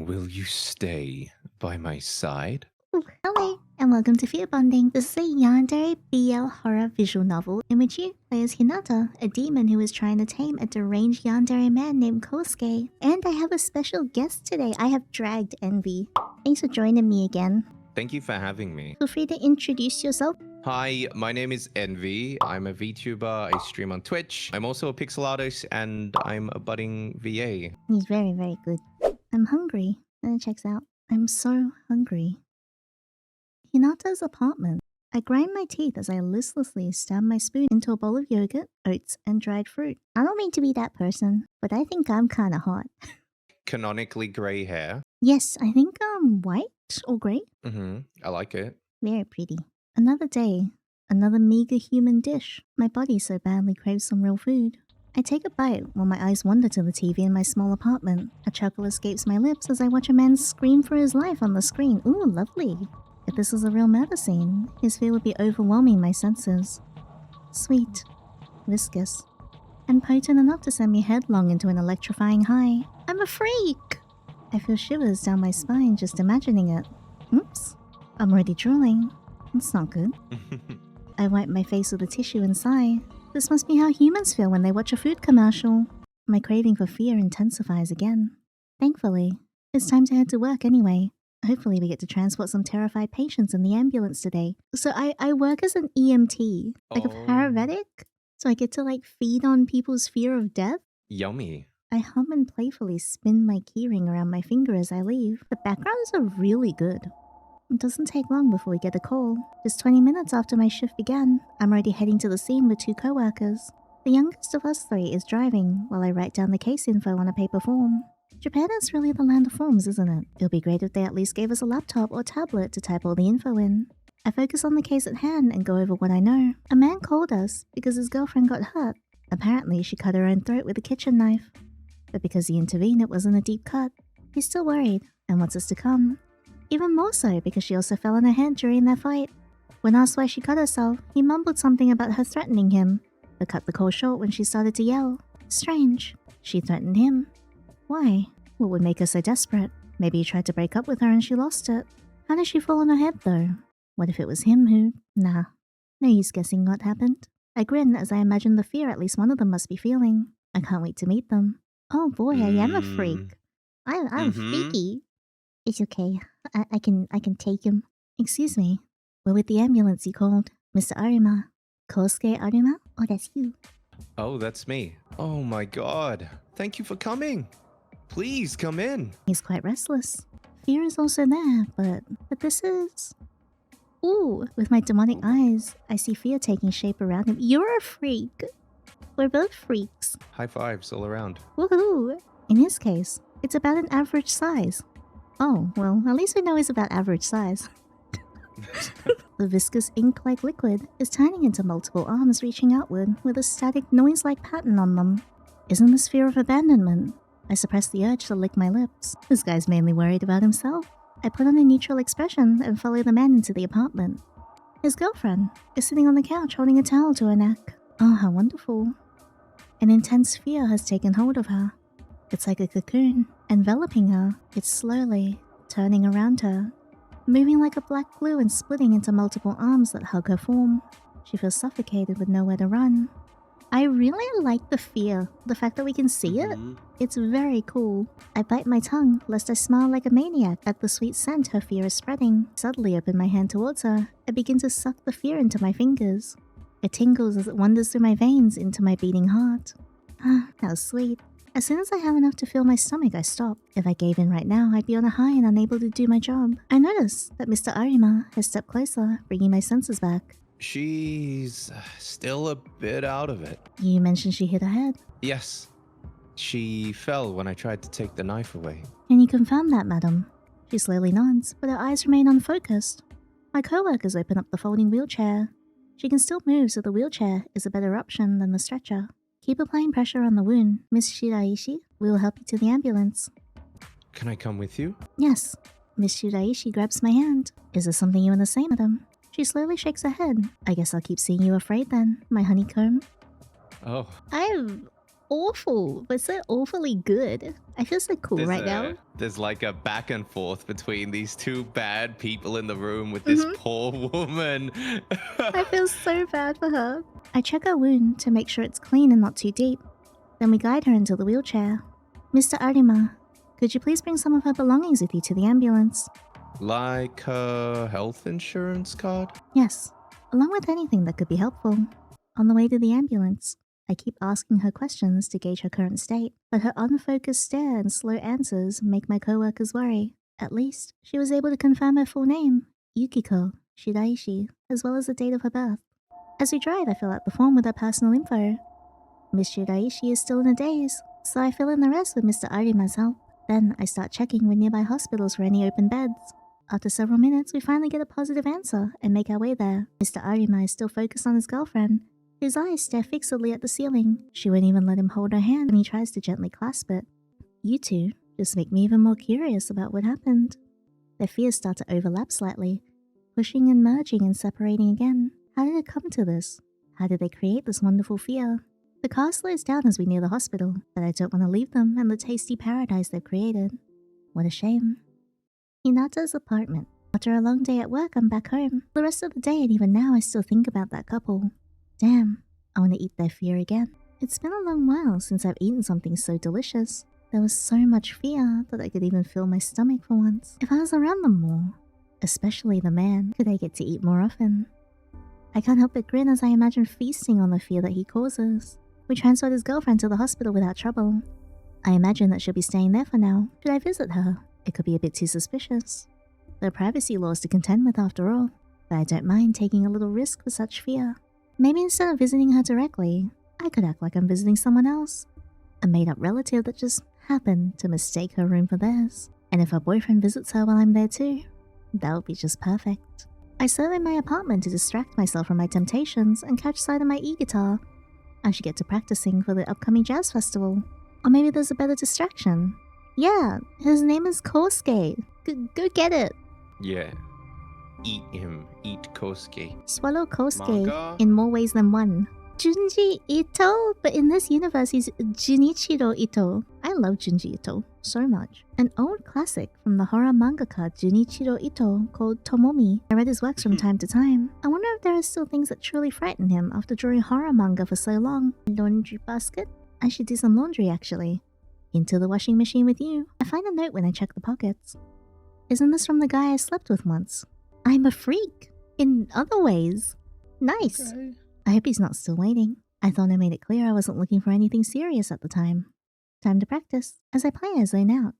Will you stay by my side? Ooh, hello, and welcome to Fearbonding. This is a Yandere BL horror visual novel in which you play as Hinata, a demon who is trying to tame a deranged Yandere man named Kosuke. And I have a special guest today. I have dragged Envy. Thanks for joining me again. Thank you for having me. Feel free to introduce yourself. Hi, my name is Envy. I'm a VTuber. I stream on Twitch. I'm also a pixel artist and I'm a budding VA. He's very, very good. I'm hungry. And it checks out. I'm so hungry. Hinata's apartment. I grind my teeth as I listlessly stab my spoon into a bowl of yogurt, oats, and dried fruit. I don't mean to be that person, but I think I'm kinda hot. Canonically grey hair. Yes, I think white or grey. I like it. Very pretty. Another day, another meager human dish. My body so badly craves some real food. I take a bite while my eyes wander to the TV in my small apartment. A chuckle escapes my lips as I watch a man scream for his life on the screen. Ooh, lovely. If this was a real murder scene, his fear would be overwhelming my senses. Sweet, viscous, and potent enough to send me headlong into an electrifying high. I'm a freak! I feel shivers down my spine just imagining it. Oops, I'm already drooling. That's not good. I wipe my face with a tissue and sigh. This must be how humans feel when they watch a food commercial. My craving for fear intensifies again. Thankfully, it's time to head to work anyway. Hopefully we get to transport some terrified patients in the ambulance today. So I work as an EMT, like a paramedic. So I get to feed on people's fear of death. Yummy. I hum and playfully spin my keyring around my finger as I leave. The backgrounds are really good. It doesn't take long before we get a call. Just 20 minutes after my shift began, I'm already heading to the scene with 2 co-workers. The youngest of us 3 is driving while I write down the case info on a paper form. Japan is really the land of forms, isn't it? It would be great if they at least gave us a laptop or tablet to type all the info in. I focus on the case at hand and go over what I know. A man called us because his girlfriend got hurt. Apparently, she cut her own throat with a kitchen knife. But because he intervened, it wasn't a deep cut. He's still worried and wants us to come. Even more so because she also fell on her head during their fight. When asked why she cut herself, he mumbled something about her threatening him, but cut the call short when she started to yell. Strange. She threatened him. Why? What would make her so desperate? Maybe he tried to break up with her and she lost it. How did she fall on her head though? What if it was him who... Nah. No use guessing what happened. I grin as I imagine the fear at least one of them must be feeling. I can't wait to meet them. Oh boy, I am a freak. I'm freaky. It's okay. I can take him. Excuse me. We're with the ambulance you called. Mr. Arima. Kosuke Arima? Oh, that's you. Oh, that's me. Oh my god. Thank you for coming. Please come in. He's quite restless. Fear is also there, but this is... Ooh, with my demonic eyes, I see fear taking shape around him. You're a freak. We're both freaks. High fives all around. Woohoo! In his case, it's about an average size. Oh, well, at least we know he's about average size. The viscous ink-like liquid is turning into multiple arms reaching outward with a static noise-like pattern on them. Isn't this fear of abandonment? I suppress the urge to lick my lips. This guy's mainly worried about himself. I put on a neutral expression and follow the man into the apartment. His girlfriend is sitting on the couch holding a towel to her neck. Oh, how wonderful. An intense fear has taken hold of her. It's like a cocoon, enveloping her. It's slowly turning around her, moving like a black glue and splitting into multiple arms that hug her form. She feels suffocated with nowhere to run. I really like the fear, the fact that we can see it. It's very cool. I bite my tongue lest I smile like a maniac at the sweet scent her fear is spreading. Suddenly open my hand towards her. I begin to suck the fear into my fingers. It tingles as it wanders through my veins into my beating heart. Ah, how sweet. As soon as I have enough to fill my stomach, I stop. If I gave in right now, I'd be on a high and unable to do my job. I notice that Mr. Arima has stepped closer, bringing my senses back. She's still a bit out of it. You mentioned she hit her head. Yes. She fell when I tried to take the knife away. Can you confirm that, madam? She slowly nods, but her eyes remain unfocused. My co-workers open up the folding wheelchair. She can still move, so the wheelchair is a better option than the stretcher. Keep applying pressure on the wound, Miss Shiraishi. We will help you to the ambulance. Can I come with you? Yes. Miss Shiraishi grabs my hand. Is there something you want to say, madam? She slowly shakes her head. I guess I'll keep seeing you afraid then, my honeycomb. Oh. awful, but so awfully good. I feel so cool right now. There's like a back and forth between these two bad people in the room with this poor woman. I feel so bad for her. I check her wound to make sure it's clean and not too deep. Then we guide her into the wheelchair. Mr. Arima, could you please bring some of her belongings with you to the ambulance? Like her health insurance card? Yes, along with anything that could be helpful. On the way to the ambulance, I keep asking her questions to gauge her current state, but her unfocused stare and slow answers make my coworkers worry. At least, she was able to confirm her full name, Yukiko Shiraishi, as well as the date of her birth. As we drive, I fill out the form with her personal info. Miss Shiraishi is still in a daze, so I fill in the rest with Mr. Arima's help. Then I start checking with nearby hospitals for any open beds. After several minutes, we finally get a positive answer and make our way there. Mr. Arima is still focused on his girlfriend, whose eyes stare fixedly at the ceiling. She won't even let him hold her hand when he tries to gently clasp it. You two just make me even more curious about what happened. Their fears start to overlap slightly, pushing and merging and separating again. How did it come to this? How did they create this wonderful fear? The car slows down as we near the hospital, but I don't want to leave them and the tasty paradise they've created. What a shame. Hinata's apartment. After a long day at work, I'm back home. The rest of the day and even now I still think about that couple. Damn, I want to eat their fear again. It's been a long while since I've eaten something so delicious. There was so much fear that I could even feel my stomach for once. If I was around them more, especially the man, could I get to eat more often? I can't help but grin as I imagine feasting on the fear that he causes. We transferred his girlfriend to the hospital without trouble. I imagine that she'll be staying there for now. Should I visit her? It could be a bit too suspicious. There are privacy laws to contend with after all, but I don't mind taking a little risk for such fear. Maybe instead of visiting her directly, I could act like I'm visiting someone else. A made-up relative that just happened to mistake her room for theirs. And if her boyfriend visits her while I'm there too, that would be just perfect. I survey my apartment to distract myself from my temptations and catch sight of my e-guitar. I should get to practicing for the upcoming jazz festival. Or maybe there's a better distraction. Yeah, his name is Kosuke. Go get it. Yeah. Eat him. Eat Kosuke. Swallow Kosuke Manga? in more ways than one. Junji Ito, but in this universe he's Junichiro Ito. I love Junji Ito so much. An old classic from the horror mangaka Junichiro Ito called Tomomi. I read his works from time to time. I wonder if there are still things that truly frighten him after drawing horror manga for so long. Laundry basket? I should do some laundry actually. Into the washing machine with you. I find a note when I check the pockets. Isn't this from the guy I slept with once? I'm a freak. In other ways. Nice. Okay. I hope he's not still waiting. I thought I made it clear I wasn't looking for anything serious at the time. Time to practice. As I play, I zone out.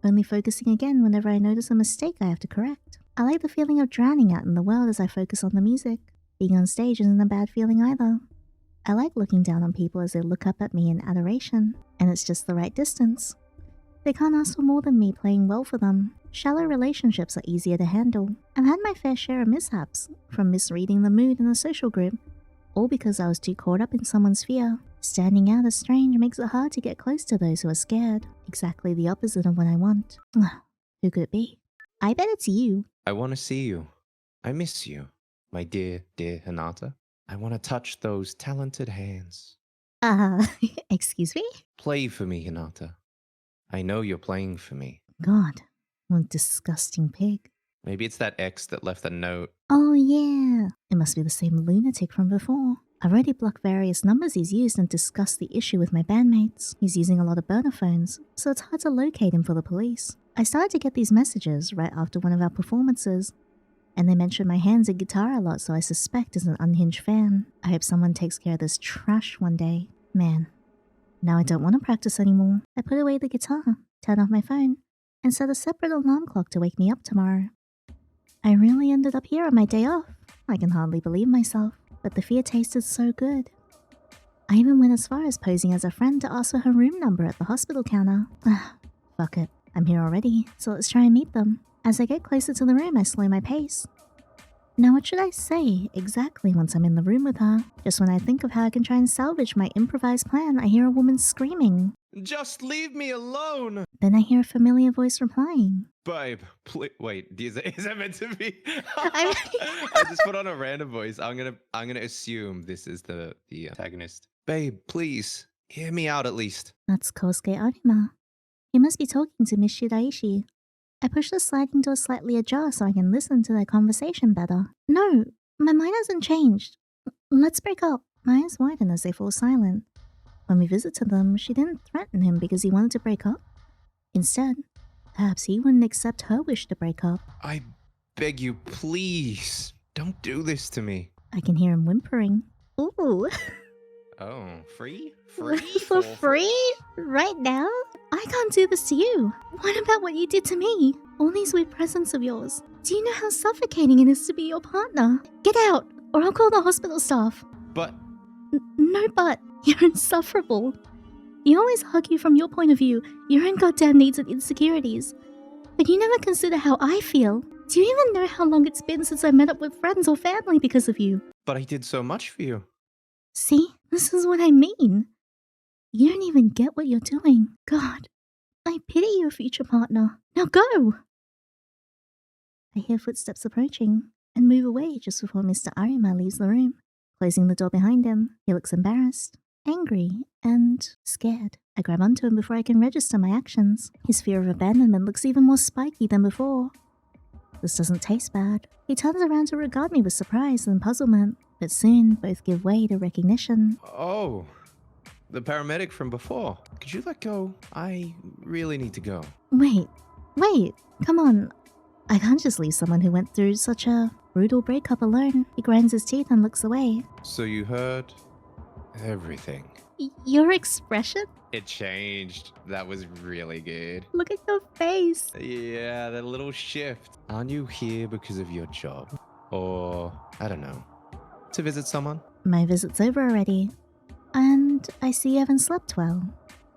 Only focusing again whenever I notice a mistake I have to correct. I like the feeling of drowning out in the world as I focus on the music. Being on stage isn't a bad feeling either. I like looking down on people as they look up at me in adoration, and it's just the right distance. They can't ask for more than me playing well for them. Shallow relationships are easier to handle. I've had my fair share of mishaps, from misreading the mood in a social group, all because I was too caught up in someone's fear. Standing out as strange makes it hard to get close to those who are scared. Exactly the opposite of what I want. Who could it be? I bet it's you. I want to see you. I miss you, my dear, dear Hinata. I want to touch those talented hands. Excuse me? Play for me, Hinata. I know you're playing for me. God, what a disgusting pig. Maybe it's that ex that left a note. Oh yeah, it must be the same lunatic from before. I've already blocked various numbers he's used and discussed the issue with my bandmates. He's using a lot of burner phones, so it's hard to locate him for the police. I started to get these messages right after one of our performances, and they mentioned my hands and guitar a lot, so I suspect is an unhinged fan. I hope someone takes care of this trash one day. Man, now I don't want to practice anymore. I put away the guitar, turned off my phone, and set a separate alarm clock to wake me up tomorrow. I really ended up here on my day off. I can hardly believe myself, but the fear tasted so good. I even went as far as posing as a friend to ask for her room number at the hospital counter. Fuck it, I'm here already, so let's try and meet them. As I get closer to the room, I slow my pace. Now what should I say exactly once I'm in the room with her? Just when I think of how I can try and salvage my improvised plan, I hear a woman screaming. Just leave me alone! Then I hear a familiar voice replying. Babe, please, wait, is that meant to be? I just put on a random voice. I'm gonna assume this is the antagonist. Babe, please, Hear me out at least. That's Kosuke Arima. He must be talking to Miss Shiraishi. I push the sliding door slightly ajar so I can listen to their conversation better. No, my mind hasn't changed. Let's break up. My eyes widen as they fall silent. When we visited them, she didn't threaten him because he wanted to break up. Instead, perhaps he wouldn't accept her wish to break up. I beg you, please. Don't do this to me. I can hear him whimpering. Ooh. Oh, free? Free? For free? Right now? I can't do this to you. What about what you did to me? All these weird presents of yours. Do you know how suffocating it is to be your partner? Get out, or I'll call the hospital staff. But... No but. You're insufferable. You always argue from your point of view, your own goddamn needs and insecurities. But you never consider how I feel. Do you even know how long it's been since I met up with friends or family because of you? But I did so much for you. See, this is what I mean. You don't even get what you're doing. God, I pity your future partner. Now go! I hear footsteps approaching and move away just before Mr. Arima leaves the room. Closing the door behind him, he looks embarrassed, angry, and scared. I grab onto him before I can register my actions. His fear of abandonment looks even more spiky than before. This doesn't taste bad. He turns around to regard me with surprise and puzzlement, but soon both give way to recognition. Oh, the paramedic from before. Could you let go? I really need to go. Wait, come on. I can't just leave someone who went through such a brutal breakup alone. He grinds his teeth and looks away. So you heard everything. Your expression? It changed. That was really good. Look at your face. Yeah, that little shift. Aren't you here because of your job? Or, I don't know, to visit someone? My visit's over already. And I see you haven't slept well.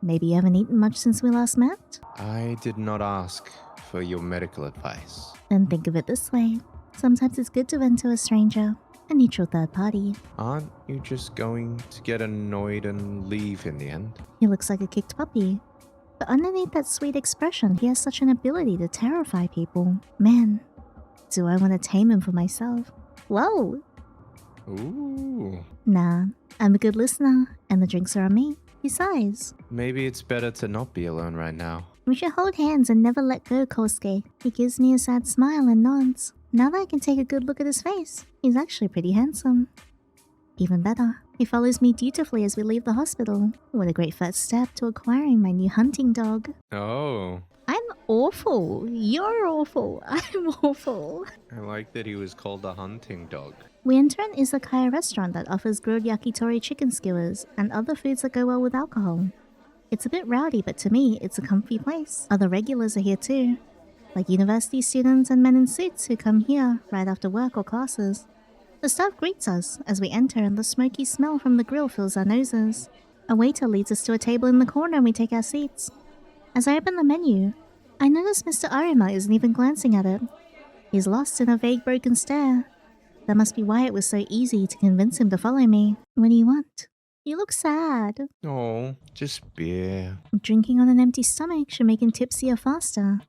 Maybe you haven't eaten much since we last met? I did not ask for your medical advice. Then think of it this way. Sometimes it's good to vent to a stranger, a neutral third party. Aren't you just going to get annoyed and leave in the end? He looks like a kicked puppy. But underneath that sweet expression, he has such an ability to terrify people. Man, do I want to tame him for myself? Whoa! Ooh. Nah, I'm a good listener, and the drinks are on me. Besides, Maybe it's better to not be alone right now. we should hold hands and never let go, Kosuke. He gives me a sad smile and nods. Now that I can take a good look at his face, he's actually pretty handsome. Even better, he follows me dutifully as we leave the hospital. What a great first step to acquiring my new hunting dog. Oh, I'm awful. You're awful. I'm awful. I like that he was called a hunting dog. We enter an izakaya restaurant that offers grilled yakitori chicken skewers and other foods that go well with alcohol. It's a bit rowdy, but to me, it's a comfy place. Other regulars are here too, like university students and men in suits who come here right after work or classes. The staff greets us as we enter and the smoky smell from the grill fills our noses. A waiter leads us to a table in the corner and we take our seats. As I open the menu, I notice Mr. Arima isn't even glancing at it. He's lost in a vague broken stare. That must be why it was so easy to convince him to follow me. What do you want? You look sad. Oh, just beer. Drinking on an empty stomach should make him tipsier faster.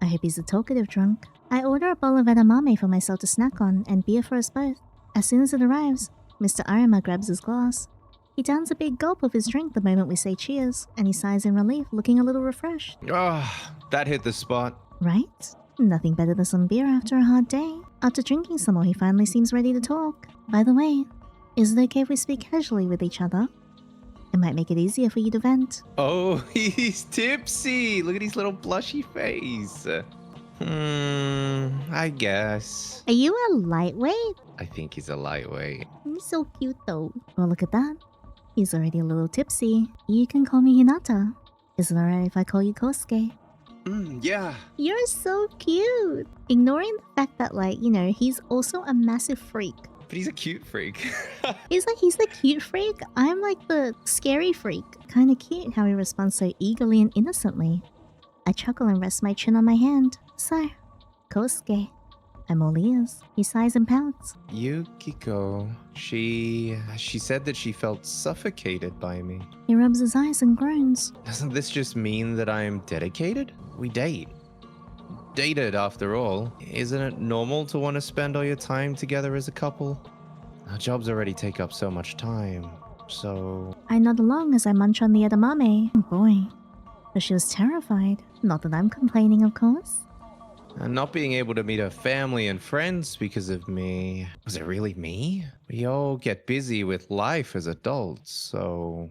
I hope he's a talkative drunk. I order a bowl of edamame for myself to snack on and beer for us both. As soon as it arrives, Mr. Arima grabs his glass. He downs a big gulp of his drink the moment we say cheers, and he sighs in relief, looking a little refreshed. Ah, that hit the spot. Right? Nothing better than some beer after a hard day. After drinking some more, he finally seems ready to talk. By the way, is it okay if we speak casually with each other? It might make it easier for you to vent. Oh, he's tipsy. Look at his little blushy face. I guess. Are you a lightweight? I think he's a lightweight. He's so cute though. Well, look at that. He's already a little tipsy. You can call me Hinata. Is it alright if I call you Kosuke? Yeah. You're so cute. Ignoring the fact that, like, you know, he's also a massive freak. But he's a cute freak. He's the cute freak. I'm like the scary freak. Kinda cute how he responds so eagerly and innocently. I chuckle and rest my chin on my hand. So, Kosuke, I'm all ears. He sighs and pouts. Yukiko, she said that she felt suffocated by me. He rubs his eyes and groans. Doesn't this just mean that I am dedicated? We date. Dated, after all. Isn't it normal to want to spend all your time together as a couple? Our jobs already take up so much time. so... I nod along as I munch on the edamame. Oh boy. But she was terrified. Not that I'm complaining, of course. And not being able to meet her family and friends because of me. Was it really me? We all get busy with life as adults, so...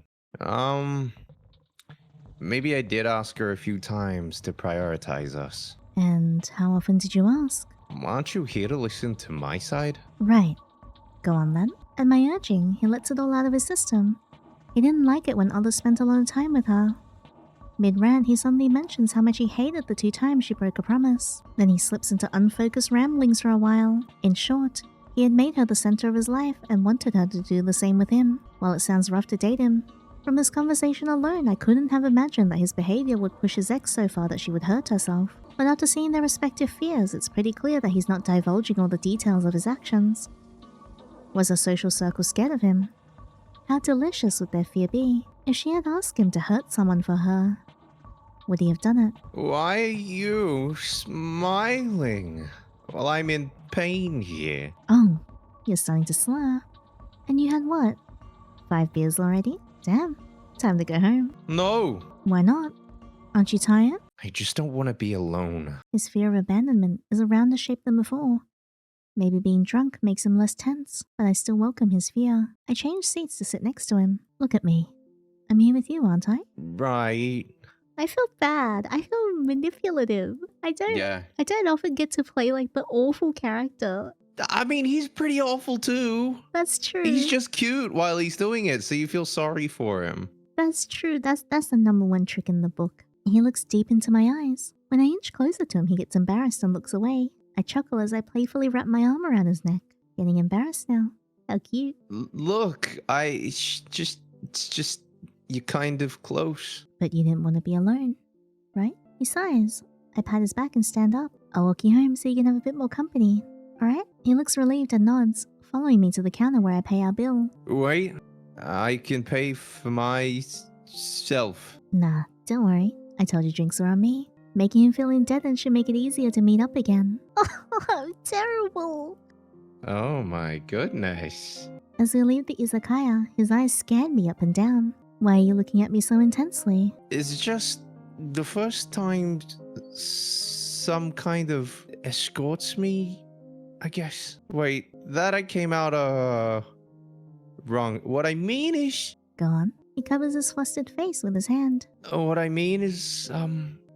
Maybe I did ask her a few times to prioritize us. And how often did you ask? Aren't you here to listen to my side? Right. Go on then. At my urging, he lets it all out of his system. He didn't like it when others spent a lot of time with her. Mid-rant, he suddenly mentions how much he hated the 2 times she broke a promise. Then he slips into unfocused ramblings for a while. In short, he had made her the center of his life and wanted her to do the same with him. While it sounds rough to date him, from this conversation alone, I couldn't have imagined that his behavior would push his ex so far that she would hurt herself. But after seeing their respective fears, it's pretty clear that he's not divulging all the details of his actions. Was her social circle scared of him? How delicious would their fear be? If she had asked him to hurt someone for her, would he have done it? Why are you smiling? Well, I'm in pain here. Oh, you're starting to slur. And you had what? 5 beers already? Damn, time to go home. No! Why not? Aren't you tired? I just don't want to be alone. His fear of abandonment is a rounder shape than before. Maybe being drunk makes him less tense, but I still welcome his fear. I change seats to sit next to him. Look at me. I'm here with you, aren't I? Right. I feel bad. I feel manipulative. I don't often get to play like the awful character. I mean, he's pretty awful too. That's true. He's just cute while he's doing it, so you feel sorry for him. That's true. That's the #1 trick in the book. He looks deep into my eyes. When I inch closer to him, he gets embarrassed and looks away. I chuckle as I playfully wrap my arm around his neck. Getting embarrassed now. How cute. Look, it's just, you're kind of close. But you didn't want to be alone, right? He sighs. I pat his back and stand up. I'll walk you home so you can have a bit more company. Alright? He looks relieved and nods, following me to the counter where I pay our bill. Wait, I can pay for myself. Nah, don't worry. I told you drinks are on me. Making him feel indebted should make it easier to meet up again. Oh, terrible! Oh my goodness. As we leave the izakaya, his eyes scan me up and down. Why are you looking at me so intensely? It's just the first time some kind of escorts me, I guess. Wait, that I came out, wrong. What I mean is... Go on. He covers his flustered face with his hand. What I mean is,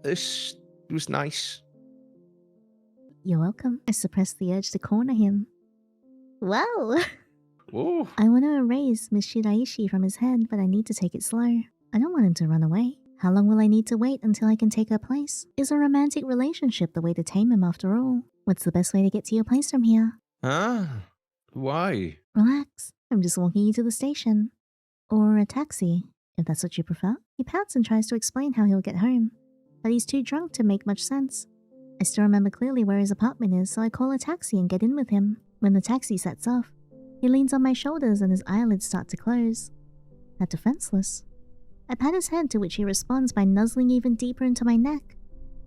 this was nice. You're welcome. I suppressed the urge to corner him. Wow! Ooh. I want to erase Miss Shiraishi from his head, but I need to take it slow. I don't want him to run away. How long will I need to wait until I can take her place? Is a romantic relationship the way to tame him after all? What's the best way to get to your place from here? Huh? Why? Relax. I'm just walking you to the station. Or a taxi, if that's what you prefer. He pouts and tries to explain how he'll get home, but he's too drunk to make much sense. I still remember clearly where his apartment is, so I call a taxi and get in with him. When the taxi sets off, he leans on my shoulders and his eyelids start to close. Not defenseless. I pat his head, to which he responds by nuzzling even deeper into my neck,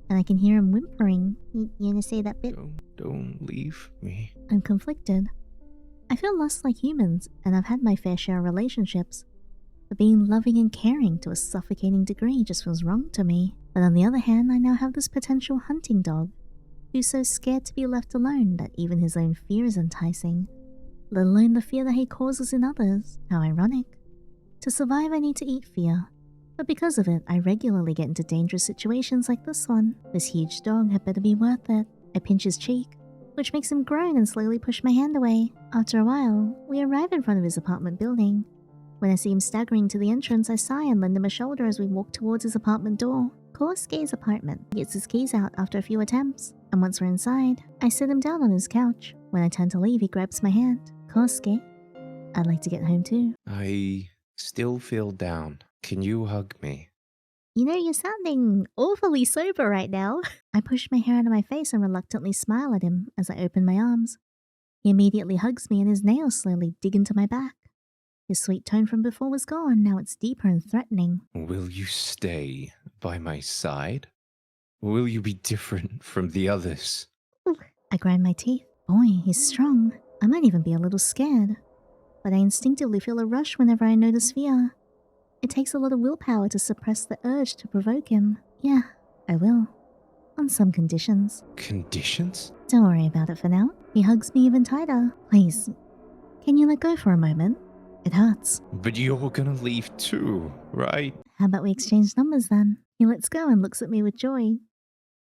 and I can hear him whimpering. You gonna say that bit? Don't leave me. I'm conflicted. I feel lost like humans, and I've had my fair share of relationships, but being loving and caring to a suffocating degree just feels wrong to me. But on the other hand, I now have this potential hunting dog, who's so scared to be left alone that even his own fear is enticing, let alone the fear that he causes in others. How ironic. To survive, I need to eat fear, but because of it, I regularly get into dangerous situations like this one. This huge dog had better be worth it. I pinch his cheek, which makes him groan and slowly push my hand away. After a while, we arrive in front of his apartment building. When I see him staggering to the entrance, I sigh and lend him a shoulder as we walk towards his apartment door. Kosuke's apartment. He gets his keys out after a few attempts, and once we're inside, I sit him down on his couch. When I turn to leave, he grabs my hand. Kosuke, I'd like to get home too. I still feel down. Can you hug me? You know, you're sounding awfully sober right now. I push my hair out of my face and reluctantly smile at him as I open my arms. He immediately hugs me and his nails slowly dig into my back. His sweet tone from before was gone, now it's deeper and threatening. Will you stay by my side? Will you be different from the others? Ooh. I grind my teeth. Boy, he's strong. I might even be a little scared. but I instinctively feel a rush whenever I notice fear. It takes a lot of willpower to suppress the urge to provoke him. Yeah, I will. On some conditions. Conditions? Don't worry about it for now. He hugs me even tighter. Please, can you let go for a moment? It hurts. But you're gonna leave too, right? How about we exchange numbers then? He lets go and looks at me with joy.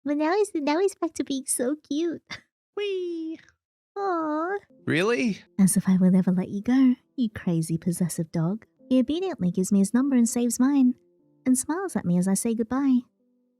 But now he's back to being so cute. Whee! Aww. Really? As if I would ever let you go, you crazy possessive dog. He obediently gives me his number and saves mine, and smiles at me as I say goodbye.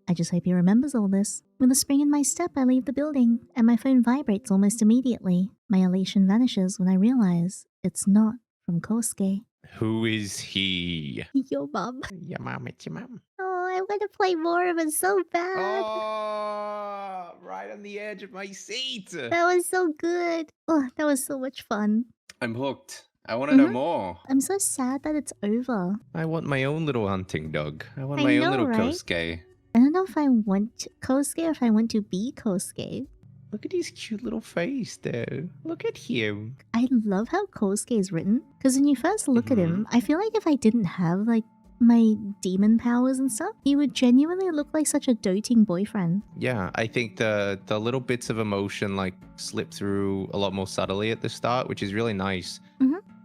I just hope he remembers all this. With a spring in my step, I leave the building, and my phone vibrates almost immediately. My elation vanishes when I realize it's not from Kosuke. Who is he? Your mom. Your mom, it's your mom. Oh, I want to play more of it so bad. Oh, right on the edge of my seat. That was so good. Oh, that was so much fun. I'm hooked. I want to know more. I'm so sad that it's over. I want my own little hunting dog. I want I my know, own little right? Kosuke. I don't know if I want Kosuke or if I want to be Kosuke. Look at his cute little face though. Look at him. I love how Kosuke is written, because when you first look at him, I feel like if I didn't have like my demon powers and stuff, he would genuinely look like such a doting boyfriend. Yeah, I think the little bits of emotion like slip through a lot more subtly at the start, which is really nice.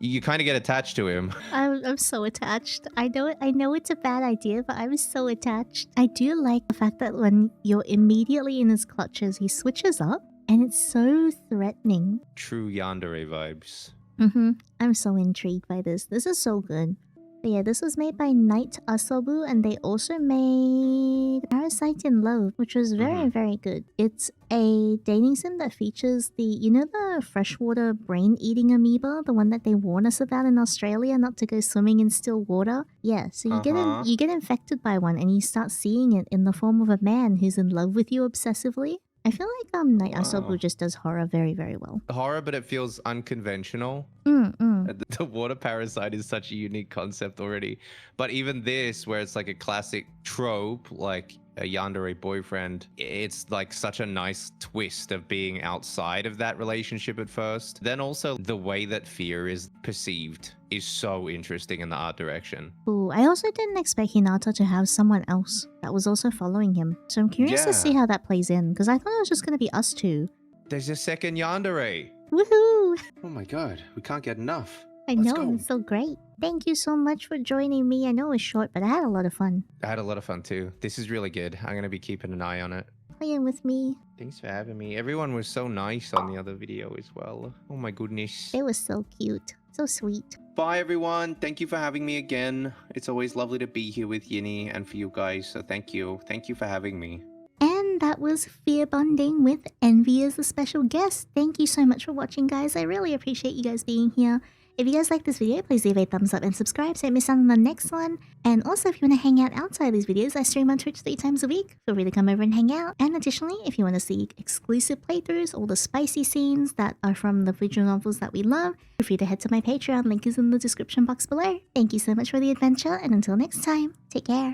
You kind of get attached to him. I'm so attached. I know it's a bad idea, but I'm so attached. I do like the fact that when you're immediately in his clutches, he switches up, and it's so threatening. True Yandere vibes. I'm so intrigued by this. This is so good. But yeah, this was made by Night Asobu, and they also made Parasite in Love, which was very, very good. It's a dating sim that features the freshwater brain-eating amoeba, the one that they warn us about in Australia, not to go swimming in still water. Yeah, so you get infected by one, and you start seeing it in the form of a man who's in love with you obsessively. I feel like Night Asobu just does horror very, very well. Horror, but it feels unconventional. The water parasite is such a unique concept already. But even this, where it's like a classic trope, like a yandere boyfriend, it's like such a nice twist of being outside of that relationship at first. Then also the way that fear is perceived is so interesting in the art direction. Ooh, I also didn't expect Hinata to have someone else that was also following him. So I'm curious to see how that plays in, because I thought it was just going to be us two. There's a second yandere. Woohoo! Oh my god, we can't get enough. I know, it's so great. Thank you so much for joining me. I know it was short, but I had a lot of fun. I had a lot of fun too. This is really good. I'm going to be keeping an eye on it. Playing with me. Thanks for having me. Everyone was so nice on the other video as well. Oh my goodness. They were so cute. So sweet. Bye everyone. Thank you for having me again. It's always lovely to be here with Yinny and for you guys. So thank you. Thank you for having me. And that was Fearbonding with Envy as a special guest. Thank you so much for watching, guys. I really appreciate you guys being here. If you guys like this video, please leave a thumbs up and subscribe so you don't miss out on the next one. And also, if you want to hang out outside these videos, I stream on Twitch 3 times a week. Feel free to come over and hang out. And additionally, if you want to see exclusive playthroughs, all the spicy scenes that are from the visual novels that we love, feel free to head to my Patreon. Link is in the description box below. Thank you so much for the adventure, and until next time, take care.